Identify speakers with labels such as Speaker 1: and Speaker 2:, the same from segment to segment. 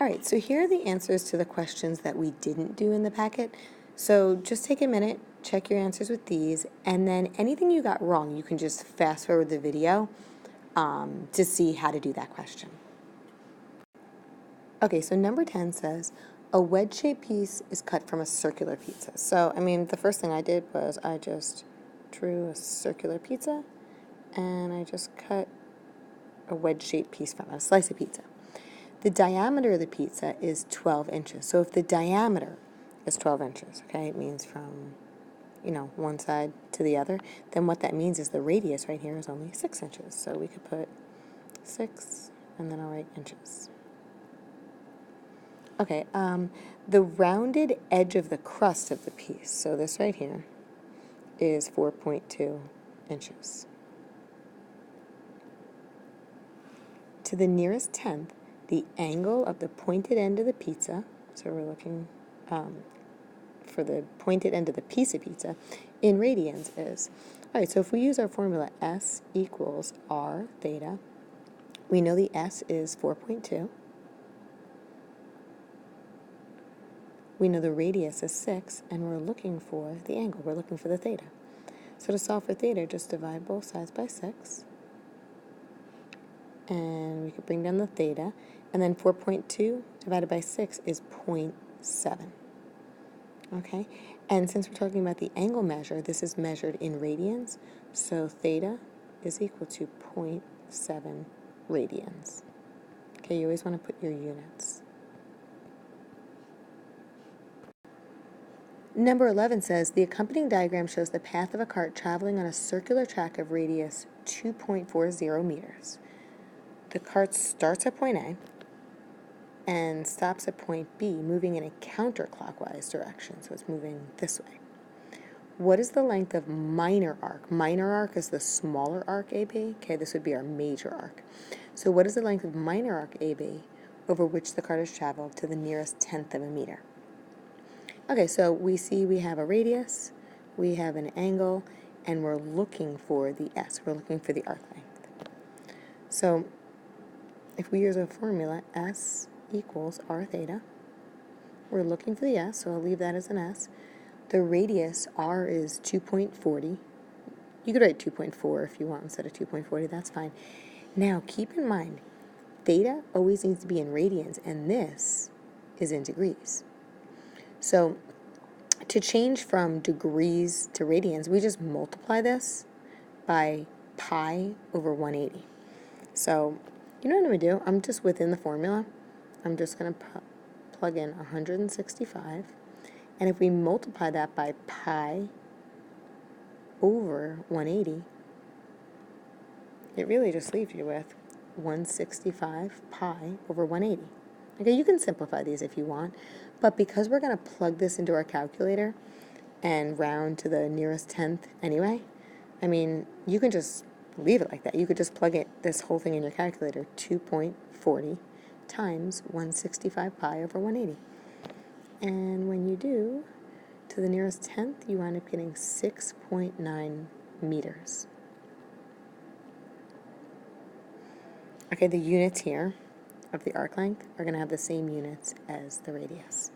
Speaker 1: All right, so here are the answers to the questions that we didn't do in the packet. So just take a minute, check your answers with these, and then anything you got wrong, you can just fast forward the video to see how to do that question. Okay, so number 10 says, a wedge-shaped piece is cut from a circular pizza. So, I mean, the first thing I did was I just drew a circular pizza, and I just cut a wedge-shaped piece from it, a slice of pizza. The diameter of the pizza is 12 inches. So if the diameter is 12 inches, okay, it means from, one side to the other, then what that means is the radius right here is only 6 inches. So we could put 6, and then I'll write inches. Okay, the rounded edge of the crust of the piece, so this right here, is 4.2 inches. To the nearest tenth, the angle of the pointed end of the pizza, so we're looking for the pointed end of the piece of pizza, in radians is, all right, so if we use our formula S equals R theta, we know the S is 4.2. We know the radius is 6, and we're looking for the angle. We're looking for the theta. So to solve for theta, just divide both sides by 6. And we could bring down the theta. And then 4.2 divided by 6 is 0.7. Okay? And since we're talking about the angle measure, this is measured in radians. So theta is equal to 0.7 radians. Okay, you always want to put your units. Number 11 says, the accompanying diagram shows the path of a cart traveling on a circular track of radius 2.40 meters. The cart starts at point A and stops at point B, moving in a counterclockwise direction, so it's moving this way. What is the length of minor arc? Minor arc is the smaller arc AB. Okay, this would be our major arc. So what is the length of minor arc AB over which the cart has traveled to the nearest tenth of a meter? Okay, so we see we have a radius, we have an angle, and we're looking for the S. We're looking for the arc length. So if we use a formula, S equals R theta, we're looking for the S, so I'll leave that as an S. The radius, R, is 2.40. You could write 2.4 if you want instead of 2.40, that's fine. Now, keep in mind, theta always needs to be in radians, and this is in degrees. So to change from degrees to radians, we just multiply this by pi over 180. So you know what I'm going to do? I'm just within the formula. I'm just going to plug in 165. And if we multiply that by pi over 180, it really just leaves you with 165 pi over 180. Okay, you can simplify these if you want, but because we're going to plug this into our calculator and round to the nearest tenth anyway, I mean, you can just leave it like that. You could just plug this whole thing in your calculator, 2.40 times 165 pi over 180. And when you do, to the nearest tenth, you wind up getting 6.9 meters. Okay, the units here of the arc length are going to have the same units as the radius.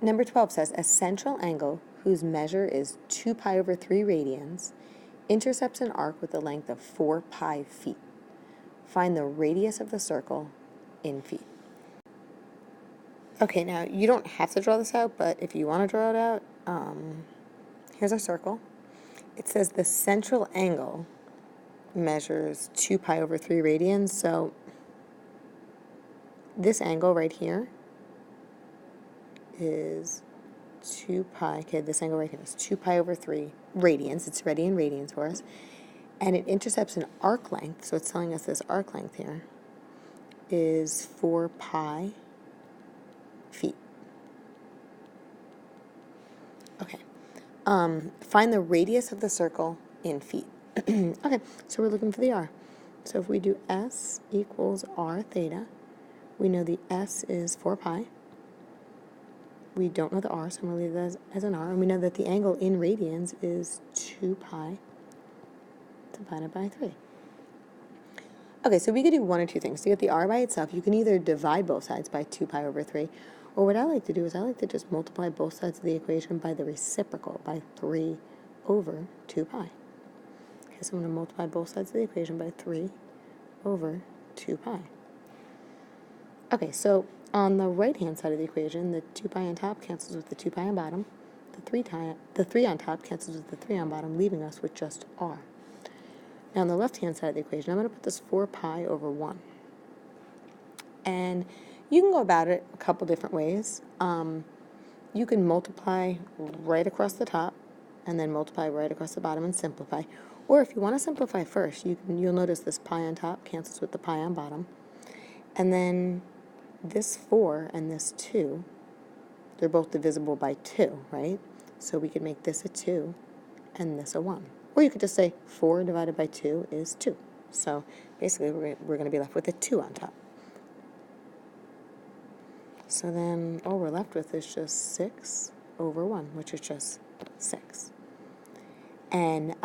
Speaker 1: Number 12 says, a central angle whose measure is 2 pi over 3 radians intercepts an arc with a length of 4 pi feet. Find the radius of the circle in feet. Okay, now you don't have to draw this out, but if you want to draw it out, here's our circle. It says the central angle measures 2 pi over 3 radians, so this angle right here is 2 pi, okay, this angle right here is 2 pi over 3 radians. It's already in radians for us. And it intercepts an arc length, so it's telling us this arc length here is 4 pi feet. Okay. Find the radius of the circle in feet. Okay, so we're looking for the R. So if we do S equals R theta, we know the S is 4 pi. We don't know the R, so I'm going to leave that as an R. And we know that the angle in radians is 2 pi divided by 3. Okay, so we could do one or two things. To get the r by itself, you can either divide both sides by 2 pi over 3, or what I like to do is I like to just multiply both sides of the equation by the reciprocal, by 3 over 2 pi. Okay, so I'm going to multiply both sides of the equation by 3 over 2 pi. Okay, so on the right-hand side of the equation, the 2 pi on top cancels with the 2 pi on bottom. The 3 on top cancels with the 3 on bottom, leaving us with just r. Now on the left-hand side of the equation, I'm going to put this 4 pi over 1. And you can go about it a couple different ways. You can multiply right across the top, and then multiply right across the bottom and simplify. Or if you want to simplify first, you'll notice this pi on top cancels with the pi on bottom. And then this 4 and this 2, they're both divisible by 2, right? So we could make this a 2 and this a 1. Or you could just say 4 divided by 2 is 2. So basically we're going to be left with a 2 on top. So then all we're left with is just 6 over 1, which is just 6. And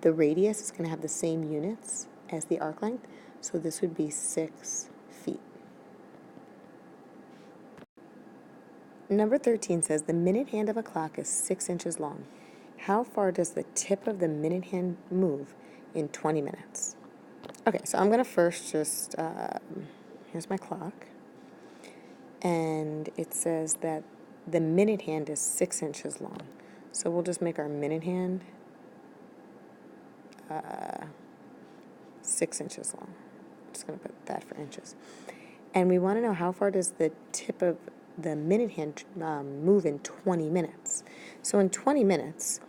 Speaker 1: the radius is going to have the same units as the arc length, so this would be 6 feet. Number 13 says the minute hand of a clock is 6 inches long. How far does the tip of the minute hand move in 20 minutes? Okay, so I'm going to first just, here's my clock, and it says that the minute hand is 6 inches long. So we'll just make our minute hand 6 inches long. I'm just going to put that for inches. And we want to know how far does the tip of the minute hand move in 20 minutes. So in 20 minutes,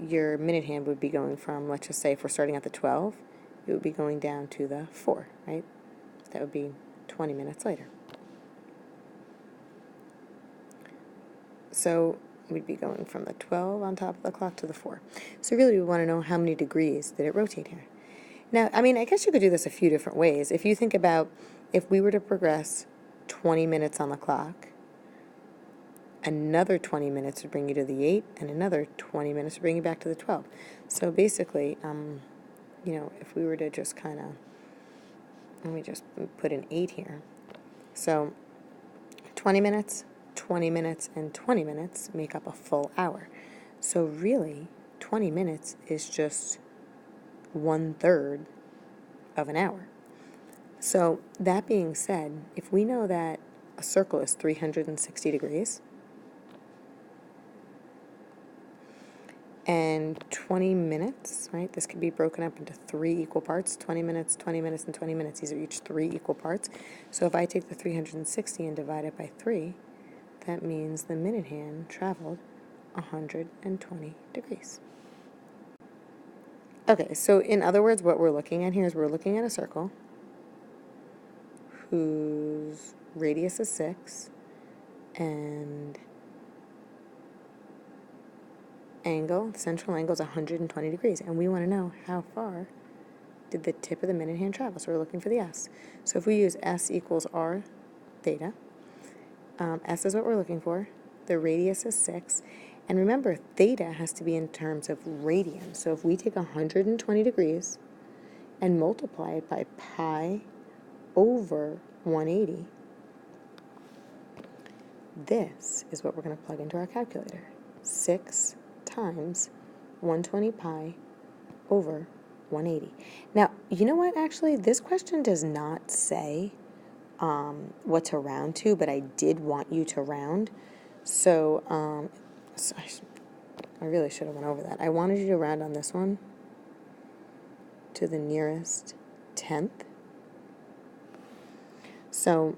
Speaker 1: your minute hand would be going from, let's just say if we're starting at the 12, it would be going down to the 4, right? That would be 20 minutes later. So we'd be going from the 12 on top of the clock to the 4. So really we want to know how many degrees did it rotate here. Now, I mean, I guess you could do this a few different ways. If you think about if we were to progress 20 minutes on the clock, another 20 minutes would bring you to the 8, and another 20 minutes would bring you back to the 12. So basically, you know, if we were to just kind of, let me just put an 8 here. So 20 minutes, 20 minutes, and 20 minutes make up a full hour. So really, 20 minutes is just 1/3 of an hour. So that being said, if we know that a circle is 360 degrees, and 20 minutes, right? This could be broken up into 3 equal parts, 20 minutes, 20 minutes, and 20 minutes. These are each 3 equal parts. So if I take the 360 and divide it by 3, that means the minute hand traveled 120 degrees. Okay, so in other words, what we're looking at here is we're looking at a circle whose radius is 6 and angle, the central angle is 120 degrees, and we want to know how far did the tip of the minute hand travel. So we're looking for the s. So if we use s equals r theta, s is what we're looking for, the radius is 6, and remember theta has to be in terms of radian. So if we take 120 degrees and multiply it by pi over 180, this is what we're going to plug into our calculator. 6 times 120 pi over 180. Now, you know what, actually, this question does not say what to round to, but I did want you to round. So, I really should have went over that. I wanted you to round on this one to the nearest tenth. So,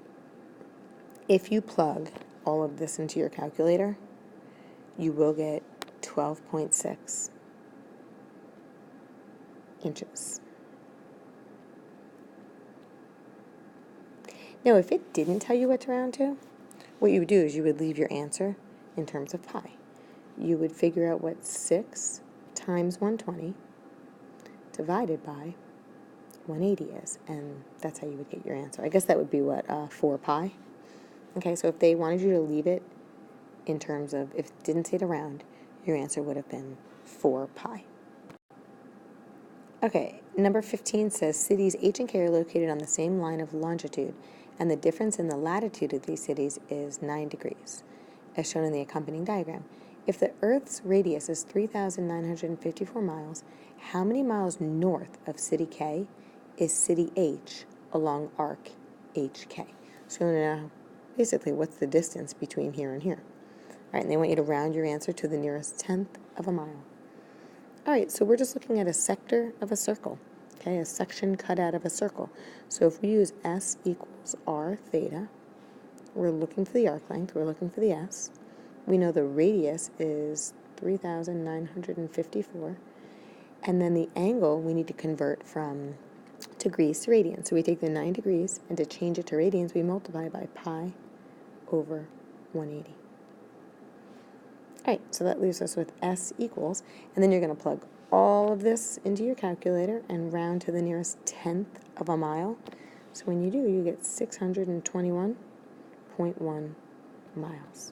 Speaker 1: if you plug all of this into your calculator, you will get 12.6 inches. Now, if it didn't tell you what to round to, what you would do is you would leave your answer in terms of pi. You would figure out what 6 times 120 divided by 180 is, and that's how you would get your answer. I guess that would be what, 4 pi? Okay, so if they wanted you to leave it in terms of, if it didn't say to round, your answer would have been 4 pi. Okay, number 15 says cities H and K are located on the same line of longitude, and the difference in the latitude of these cities is 9 degrees, as shown in the accompanying diagram. If the Earth's radius is 3,954 miles, how many miles north of city K is city H along arc HK? So you want to know basically what's the distance between here and here. All right, and they want you to round your answer to the nearest tenth of a mile. All right, so we're just looking at a sector of a circle, okay, a section cut out of a circle. So if we use S equals R theta, we're looking for the arc length, we're looking for the S. We know the radius is 3,954, and then the angle we need to convert from degrees to radians. So we take the 9 degrees, and to change it to radians, we multiply by pi over 180. All right, so that leaves us with S equals, and then you're going to plug all of this into your calculator and round to the nearest tenth of a mile. So when you do, you get 621.1 miles.